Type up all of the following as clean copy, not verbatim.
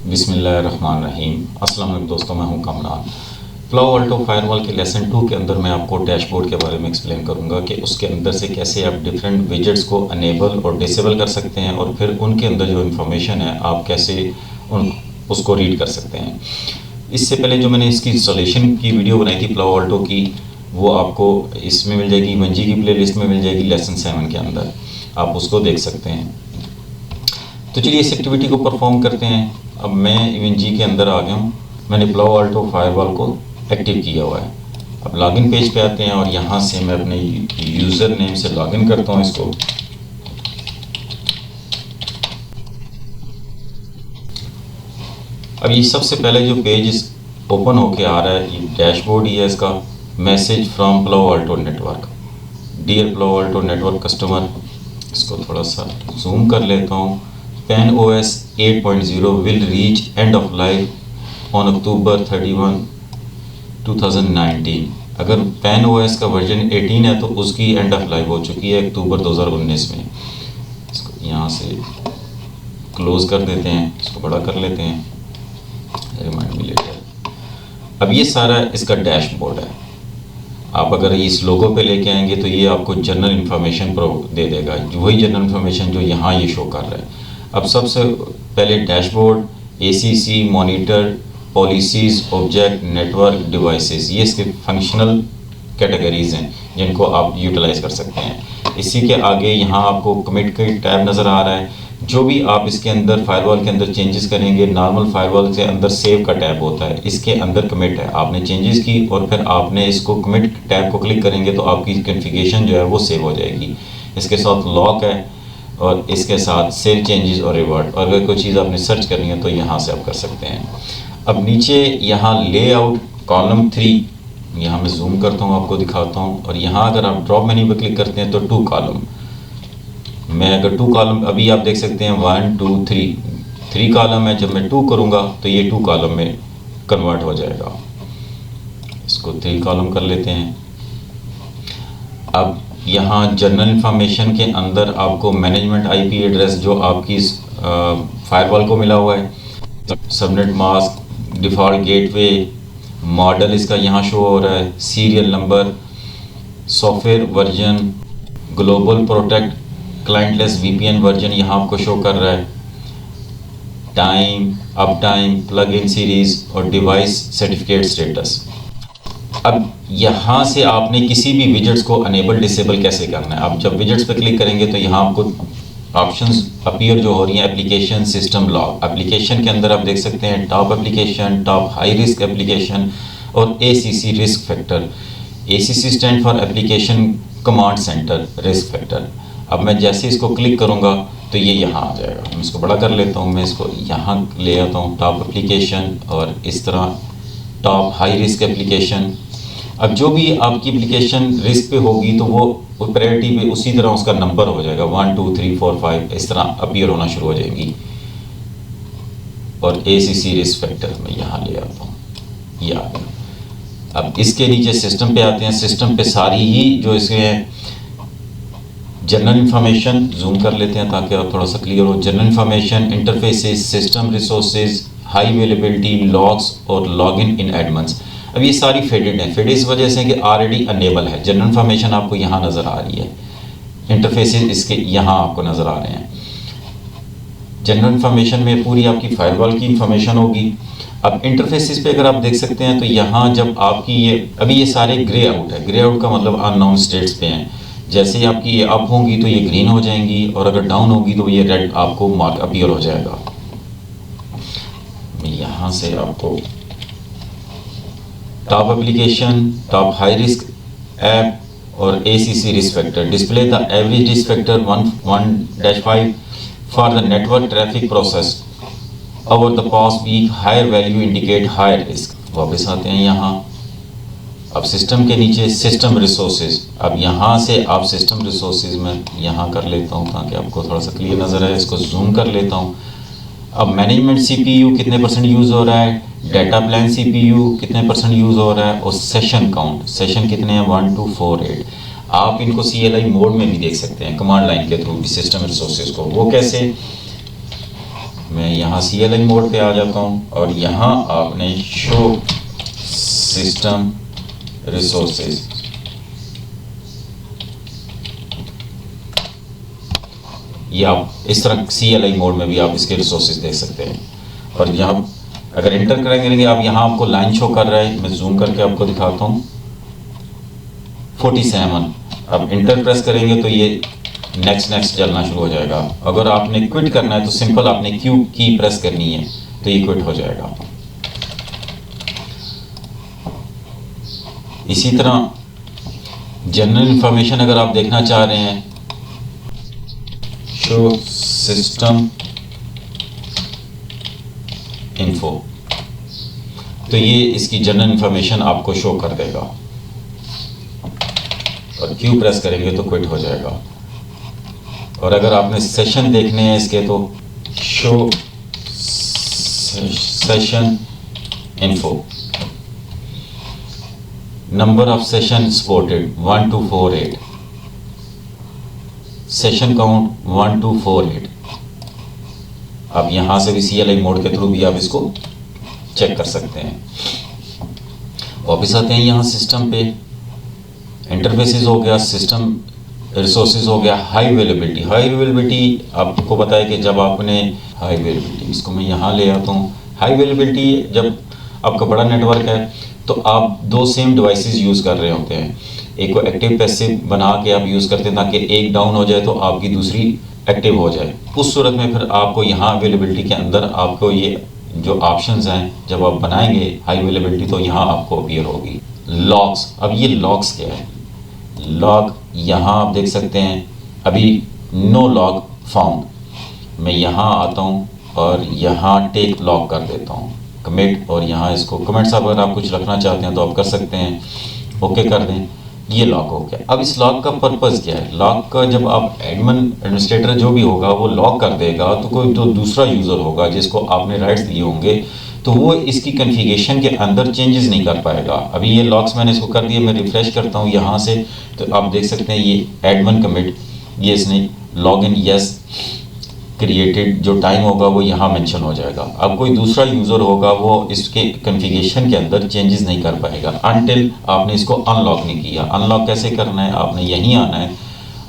बिस्मिल्लाहिर्रहमानिर्रहीम। अस्सलाम वालेकुम दोस्तों, मैं हूं कामरान। पालो अल्टो फायरवॉल के लेसन 2 के अंदर मैं आपको डैशबोर्ड के बारे में एक्सप्लेन करूंगा कि उसके अंदर से कैसे आप डिफरेंट विजेट्स को अनेबल और डिसेबल कर सकते हैं और फिर उनके अंदर जो इन्फॉर्मेशन है आप कैसे उसको रीड कर सकते हैं। इससे पहले जो मैंने इसकी इंस्टॉलेशन की वीडियो बनाई थी पालो अल्टो की, वो आपको इसमें मिल जाएगी, मंजी की प्ले लिस्ट में मिल जाएगी लेसन 7 के अंदर, आप उसको देख सकते हैं। तो चलिए इस एक्टिविटी को परफॉर्म करते हैं। अब मैं इवेंजी के अंदर आ गया हूँ, मैंने पालो अल्टो फायरवॉल को एक्टिव किया हुआ है। अब लॉगिन पेज पे आते हैं और यहाँ से मैं अपने यूज़र नेम से लॉगिन करता हूँ इसको। अब ये सबसे पहले जो पेज ओपन होके आ रहा है, ये डैशबोर्ड ही है इसका। Message from Palo Alto network, dear Palo Alto network customer, इसको थोड़ा सा जूम कर लेता हूँ। PenOS 8.0 will reach end of life on October 31, 2019। अगर PenOS का वर्जन 18 है तो उसकी एंड ऑफ लाइफ हो चुकी है अक्टूबर 2019 में। इसको यहाँ से क्लोज कर देते हैं, इसको बड़ा कर लेते हैं, रिमाइंड मी लेटर। अब ये सारा इसका डैशबोर्ड है। आप अगर इस लोगो पे लेके आएंगे तो ये आपको जनरल इन्फॉर्मेशन दे देगा, वही जनरल इन्फॉर्मेशन जो यहाँ ये शो कर रहा है। अब सबसे पहले dashboard, ACC, monitor, policies, object, network, devices, ये इसके फंक्शनल कैटेगरीज हैं जिनको आप यूटिलाइज कर सकते हैं। इसी के आगे यहाँ आपको कमिट का टैब नज़र आ रहा है। जो भी आप इसके अंदर फायरवॉल के अंदर चेंजेस करेंगे, नॉर्मल फायरवॉल के अंदर सेव का टैब होता है, इसके अंदर कमिट है। आपने चेंजेस की और फिर आपने इसको कमिट टैब को क्लिक करेंगे तो आपकी कॉन्फ़िगरेशन जो है वो सेव हो जाएगी। इसके साथ लॉक है और इसके साथ सेव चेंजेस और रिवर्ट, और अगर कोई चीज़ आपने सर्च करनी है तो यहाँ से आप कर सकते हैं। अब नीचे यहाँ लेआउट कॉलम 3, यहाँ मैं जूम करता हूँ, आपको दिखाता हूँ। और यहाँ अगर आप ड्रॉप मेन्यू पर क्लिक करते हैं तो 2 कॉलम, मैं अगर 2 कॉलम अभी आप देख सकते हैं 1 2 3 कॉलम है। जब मैं 2 करूँगा तो ये 2 कॉलम में कन्वर्ट हो जाएगा। इसको 3 कॉलम कर लेते हैं। अब यहाँ जनरल इंफॉर्मेशन के अंदर आपको मैनेजमेंट IP एड्रेस जो आपकी फायरवॉल को मिला हुआ है, subnet mask, default gateway, model इसका यहाँ शो हो रहा है, serial number, software version, global protect, clientless VPN version यहाँ आपको शो कर रहा है, time, up time, plug in series और डिवाइस सर्टिफिकेट स्टेटस। अब यहाँ से आपने किसी भी विजेट्स को अनेबल डिसेबल कैसे करना है। आप जब विजेट्स पर क्लिक करेंगे तो यहाँ आपको ऑप्शंस अपीयर जो हो रही हैं, एप्लीकेशन, सिस्टम, लॉग। एप्लीकेशन के अंदर आप देख सकते हैं top application, top high risk application और ACC risk factor. ACC stand for application command centre risk factor. अब मैं जैसे इसको क्लिक करूँगा तो ये यहाँ आ जाएगा। मैं इसको बड़ा कर लेता हूँ, मैं इसको यहाँ ले आता हूँ, टॉप एप्लीकेशन और इस तरह टॉप हाई रिस्क एप्लीकेशन। अब जो भी आपकी एप्लीकेशन रिस्क पे होगी तो वो प्रायोरिटी पे उसी तरह उसका नंबर हो जाएगा, 1 2 3 4 5 इस तरह अपीयर होना शुरू हो जाएगी। और ACC रिस्क फैक्टर मैं यहाँ ले आता हूँ, ये आ गया। अब इसके नीचे सिस्टम पे आते हैं। सिस्टम पे सारी ही जो इसके जनरल इंफॉर्मेशन जूम कर लेते हैं ताकि आप थोड़ा सा क्लियर हो। General information, interfaces, system resources, high availability, logs और लॉगिन इन एडमंस। अब ये सारी फेडेड हैं। फेडेड इस वजह से कि ऑलरेडी अनेबल है। जनरल इंफॉर्मेशन आपको यहाँ नज़र आ रही है, इंटरफेसेस इसके यहाँ आपको नज़र आ रहे हैं। जनरल इंफॉर्मेशन में पूरी आपकी फायरवॉल की इंफॉर्मेशन होगी। अब इंटरफेसेस पे अगर आप देख सकते हैं तो यहाँ जब आपकी ये अभी ये सारे ग्रे आउट है, ग्रे आउट का मतलब अननोन स्टेट्स पे हैं। जैसे ही आपकी ये अप होंगी तो ये ग्रीन हो जाएंगी और अगर डाउन होगी तो ये रेड आपको मार्क अपीयर हो जाएगा। यहाँ से आपको top application, top high risk app और ACC risk factor. Display the average risk factor 1-5 for the network traffic process over the past week, higher value indicate higher risk. वापस आते हैं यहाँ। अब सिस्टम के नीचे सिस्टम रिसोर्सेज। अब यहाँ से आप सिस्टम रिसोर्सेज में यहाँ कर लेता हूँ ताकि आपको थोड़ा सा क्लियर नज़र आए। इसको जूम कर लेता हूँ। अब मैनेजमेंट CPU कितने % यूज़ हो रहा है, डाटा प्लान CPU कितने % यूज़ हो रहा है और सेशन काउंट, सेशन कितने हैं 1 2 4 8। आप इनको CLI मोड में भी देख सकते हैं कमांड लाइन के थ्रू भी सिस्टम रिसोर्सेज को। वो कैसे, मैं यहाँ CLI मोड पे आ जाता हूँ और यहाँ आपने शो सिस्टम रिसोर्सेज, ये आप इस तरह CLI मोड में भी आप इसके रिसोर्सेज देख सकते हैं। और यहाँ अगर एंटर करेंगे आप, यहाँ आपको लाइन शो कर रहा है, मैं जूम करके आपको दिखाता हूँ 47। अब इंटर प्रेस करेंगे तो ये नेक्स्ट चलना शुरू हो जाएगा। अगर आपने क्विट करना है तो सिंपल आपने क्यू की प्रेस करनी है तो ये क्विट हो जाएगा। इसी तरह जनरल इंफॉर्मेशन अगर आप देखना चाह रहे हैं, शो सिस्टम इन्फो, तो ये इसकी जनरल इंफॉर्मेशन आपको शो कर देगा। और क्यू प्रेस करेंगे तो क्विट हो जाएगा। और अगर आपने सेशन देखने हैं इसके तो show session info, number of session supported 1248, session count 1248। आप यहाँ से भी CLI मोड के थ्रू भी आप इसको चेक कर सकते हैं। वापस आते हैं यहाँ सिस्टम पे, इंटरफेसेस हो गया, सिस्टम रिसोर्सेज हो गया, हाई अवेलेबिलिटी। हाई अवेलेबिलिटी आपको पता है कि जब आपने हाई अवेलेबिलिटी, इसको मैं यहाँ ले आता हूँ। हाई अवेलेबिलिटी जब आपका बड़ा नेटवर्क है तो आप दो सेम डिवाइसेस यूज़ कर रहे होते हैं, एक को एक्टिव पैसिव बना के आप यूज़ करते हैं ताकि एक डाउन हो जाए तो आपकी दूसरी एक्टिव हो जाए। उस सूरत में फिर आपको यहाँ अवेलेबिलिटी के अंदर आपको ये जो ऑप्शंस हैं जब आप बनाएंगे हाई अवेलेबिलिटी तो यहाँ आपको अपीयर होगी। लॉग्स, अब ये लॉग्स क्या है? लॉग यहाँ आप देख सकते हैं, अभी नो लॉग फाउंड। मैं यहाँ आता हूँ और यहाँ टेक लॉग कर देता हूँ, कमिट, और यहाँ इसको कमेंट्स अगर आप कुछ रखना चाहते हैं तो आप कर सकते हैं, ओके कर दें। ये लॉग हो गया। अब इस लॉग का पर्पज़ क्या है? लॉग का जब आप एडमिन एडमिनिस्ट्रेटर जो भी होगा वो लॉग कर देगा तो कोई तो दूसरा यूज़र होगा जिसको आपने राइट्स दिए होंगे तो वो इसकी कन्फिगरेशन के अंदर चेंजेस नहीं कर पाएगा। अभी ये लॉग्स मैंने इसको कर दिए, मैं रिफ्रेश करता हूँ यहाँ से तो आप देख सकते हैं ये एडमिन कमिट, ये इसने लॉग इन यस क्रिएटेड जो टाइम होगा वो यहाँ मेंशन हो जाएगा। अब कोई दूसरा यूज़र होगा वो इसके कॉन्फ़िगरेशन के अंदर चेंजेस नहीं कर पाएगा अनटिल आपने इसको अनलॉक नहीं किया। अनलॉक कैसे करना है? आपने यहीं आना है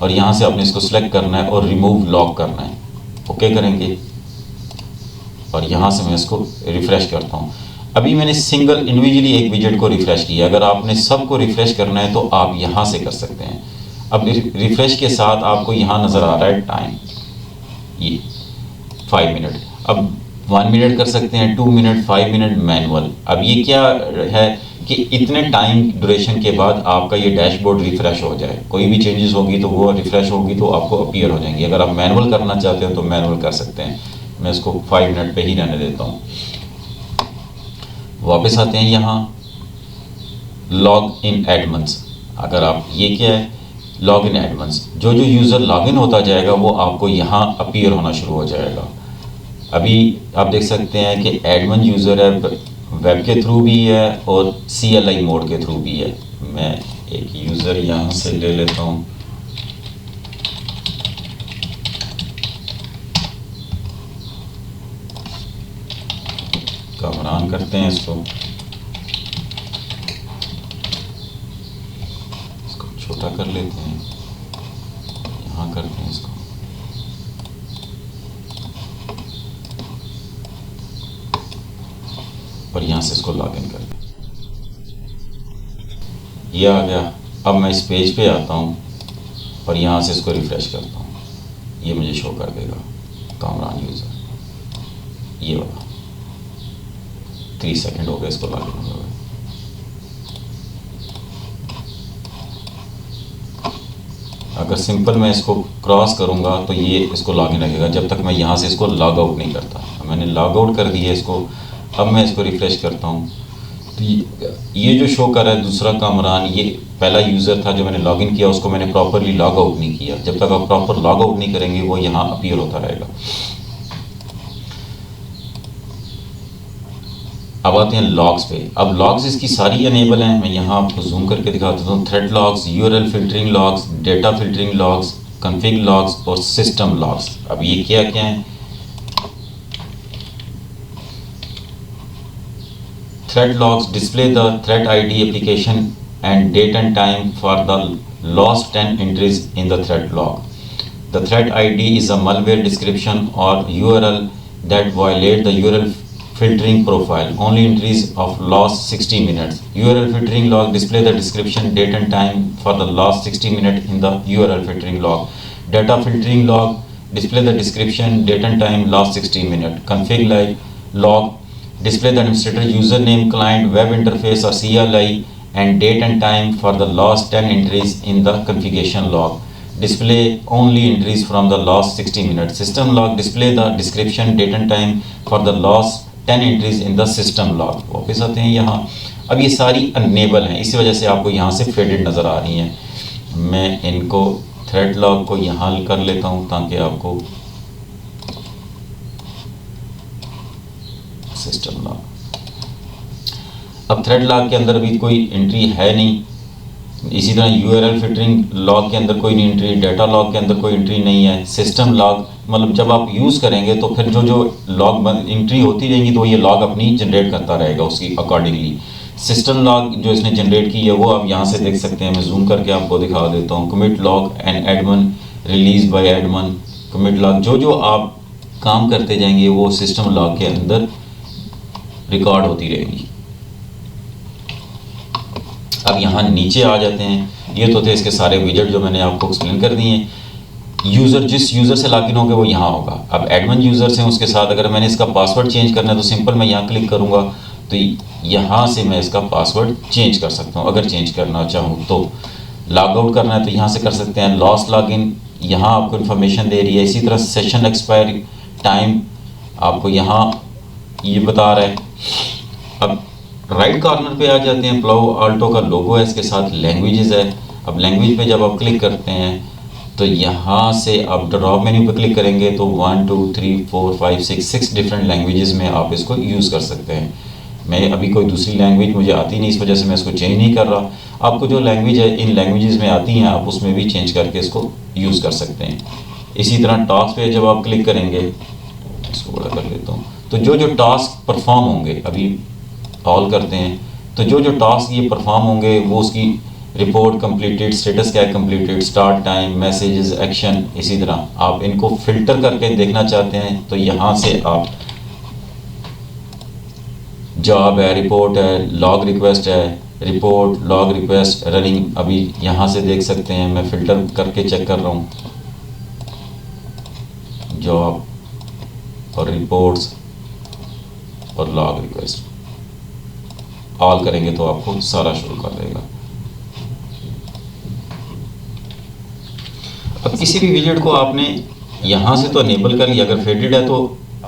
और यहाँ से आपने इसको सिलेक्ट करना है और रिमूव लॉक करना है, ओके करेंगे। और यहाँ से मैं इसको रिफ़्रेश करता हूँ। अभी मैंने सिंगल इंडिविजुअली एक विजेट को रिफ़्रेश किया, अगर आपने सबको रिफ़्रेश करना है तो आप यहाँ से कर सकते हैं। अब रिफ़्रेश के साथ आपको यहाँ नज़र आ रहा है टाइम, ये 5 मिनट, अब 1 मिनट कर सकते हैं, 2 मिनट, 5 मिनट मैनुअल। अब ये क्या है कि इतने टाइम ड्यूरेशन के बाद आपका ये डैशबोर्ड रिफ़्रेश हो जाए, कोई भी चेंजेस होगी तो वो रिफ़्रेश होगी तो आपको अपीयर हो जाएंगी। अगर आप मैनुअल करना चाहते हो तो मैनुअल कर सकते हैं। मैं इसको 5 मिनट पे ही रहने देता हूँ। वापस आते हैं यहाँ लॉग इन एडमिन्स। अगर आप ये क्या है लॉग इन एडमिन्स, जो यूज़र लॉग इन होता जाएगा वो आपको यहाँ अपीयर होना शुरू हो जाएगा। अभी आप देख सकते हैं कि एडमिन यूज़र है, वेब के थ्रू भी है और CLI मोड के थ्रू भी है। मैं एक यूज़र यहाँ से ले लेता हूँ, कमरान करते हैं इसको छोटा कर लेते हैं, यहाँ करते हैं इसको, और यहाँ से इसको लॉगिन कर दें। ये आ गया। अब मैं इस पेज पे आता हूँ और यहाँ से इसको रिफ़्रेश करता हूँ, ये मुझे शो कर देगा कामरान यूज़र, ये वाला 3 सेकंड हो गए इसको लॉगिन हुए। अगर सिंपल मैं इसको क्रॉस करूंगा तो ये इसको लॉगिन रखेगा जब तक मैं यहाँ से इसको लॉग आउट नहीं करता। मैंने लॉग आउट कर दिया इसको, अब मैं इसको रिफ़्रेश करता हूँ तो ये जो शो कर रहा है दूसरा कामरान, ये पहला यूज़र था जो मैंने लॉगिन किया, उसको मैंने प्रॉपरली लॉग आउट नहीं किया। जब तक आप प्रॉपर लॉग आउट नहीं करेंगे वो यहाँ अपीयर होता रहेगा। अब आते हैं लॉग्स पे। अब लॉग्स इसकी सारी अनेबल हैं, मैं यहाँ आपको जूम करके दिखाता हूँ। Thread logs, URL filtering logs, data filtering logs, config logs और सिस्टम लॉग्स। अब ये क्या क्या हैं? thread logs display the thread ID application and date and time for the last 10 entries in the thread log. The thread ID is a malware description or URL that violate the URL filtering profile. Only entries of last 60 minutes. URL filtering log display the description, date and time for the last 60 minutes in the URL filtering log. Data filtering log display the description, date and time last 60 minutes. Config like log display the administrator username, client, web interface or CLI and date and time for the last 10 entries in the configuration log. Display only entries from the last 60 minutes. System log display the description, date and time for the last 10 entries in the system log. वापस आते हैं यहाँ. अब ये सारी enable हैं, इसी वजह से आपको यहाँ से फेडेड नज़र आ रही हैं. मैं इनको थ्रेड लॉग को यहाँ कर लेता हूँ ताकि आपको सिस्टम लॉग. अब थ्रेड लॉग के अंदर भी कोई एंट्री है नहीं. इसी तरह यूआरएल फिल्टरिंग लॉग के अंदर कोई नहीं एंट्री, डाटा लॉग के अंदर कोई एंट्री नहीं है. सिस्टम लॉग मतलब जब आप यूज़ करेंगे तो फिर जो जो लॉग एंट्री होती रहेंगी तो ये लॉग अपनी जनरेट करता रहेगा उसकी अकॉर्डिंगली. सिस्टम लॉग जो इसने जनरेट की है वो आप यहाँ से देख सकते हैं. मैं जूम करके आपको दिखा देता हूँ. Commit log and Edmund, release by Edmund, commit log, जो जो आप काम करते जाएंगे वो सिस्टम लॉग के अंदर रिकॉर्ड होती रहेगी. अब यहाँ नीचे आ जाते हैं. ये तो थे इसके सारे विजेट जो मैंने आपको एक्सप्लेन कर दिए हैं. यूज़र जिस यूज़र से लॉगिन होगा वो यहाँ होगा. अब एडमिन यूज़र से उसके साथ अगर मैंने इसका पासवर्ड चेंज करना है तो सिंपल मैं यहाँ क्लिक करूँगा तो यहाँ से मैं इसका पासवर्ड चेंज कर सकता हूँ. अगर चेंज करना चाहूँ तो लॉग आउट करना है तो यहाँ से कर सकते हैं. लॉस्ट लॉगिन यहाँ आपको इन्फॉर्मेशन दे रही है. इसी तरह सेशन एक्सपायर टाइम आपको यहाँ ये बता रहा है. अब राइट कॉर्नर पे आ जाते हैं. प्लो आल्टो का लोगो है, इसके साथ लैंग्वेजेस है. अब लैंग्वेज पे जब आप क्लिक करते हैं तो यहाँ से आप ड्रॉप मेन्यू पे क्लिक करेंगे तो 1 2 3 4 5 6 डिफरेंट लैंग्वेजेस में आप इसको यूज़ कर सकते हैं. मैं अभी कोई दूसरी लैंग्वेज मुझे आती नहीं, इस वजह से मैं इसको चेंज नहीं कर रहा. आपको जो लैंग्वेज है इन लैंग्वेजेस में आती हैं आप उसमें भी चेंज करके इसको यूज़ कर सकते हैं. इसी तरह टास्क पे जब आप क्लिक करेंगे, इसको बड़ा कर लेता हूँ, तो जो जो टास्क परफॉर्म होंगे, अभी ऑल करते हैं, तो जो जो टास्क ये परफॉर्म होंगे वो उसकी रिपोर्ट कंप्लीटेड, स्टेटस क्या है completed, start time, messages, action. इसी तरह आप इनको फिल्टर करके देखना चाहते हैं तो यहाँ से आप जॉब है, रिपोर्ट है, लॉग रिक्वेस्ट है, रिपोर्ट, लॉग रिक्वेस्ट, रनिंग, अभी यहाँ से देख सकते हैं. मैं फ़िल्टर करके चेक कर रहा हूँ. जॉब और रिपोर्ट्स और लॉग रिक्वेस्ट ऑल करेंगे तो आपको सारा शुरू कर देगा. अब किसी भी विजेट को आपने यहाँ से तो अनेबल कर लिया. अगर फेडेड है तो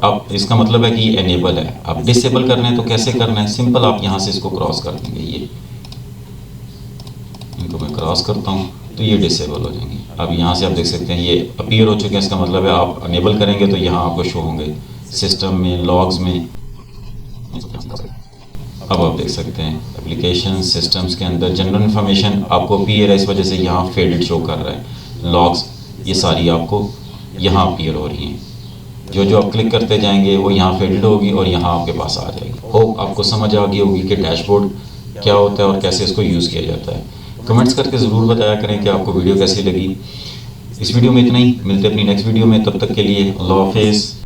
अब इसका मतलब है कि ये एनेबल है. आप डिसेबल करना है तो कैसे करना है, सिंपल आप यहाँ से इसको क्रॉस कर देंगे. ये इनको मैं क्रॉस करता हूँ तो ये डिसेबल हो जाएंगे. अब यहाँ से आप देख सकते हैं ये अपीयर हो चुके हैं. इसका मतलब है आप अनेबल करेंगे तो यहाँ आपको शो होंगे सिस्टम में, लॉग्स में. अब आप देख सकते हैं एप्लीकेशन सिस्टम्स के अंदर जनरल इन्फॉर्मेशन आपको अपीयर है, इस वजह से यहाँ फेडेड शो कर रहा है. लॉग्स ये सारी आपको यहाँ अपीयर हो रही हैं. जो जो आप क्लिक करते जाएंगे वो यहाँ फेडेड होगी और यहाँ आपके पास आ जाएगी. होप आपको समझ आ गई होगी कि डैशबोर्ड क्या होता है और कैसे इसको यूज़ किया जाता है. कमेंट्स करके ज़रूर बताया करें कि आपको वीडियो कैसी लगी. इस वीडियो में इतना ही. मिलते हैं अपनी नेक्स्ट वीडियो में. तब तक के लिए अल्लाह हाफिज़.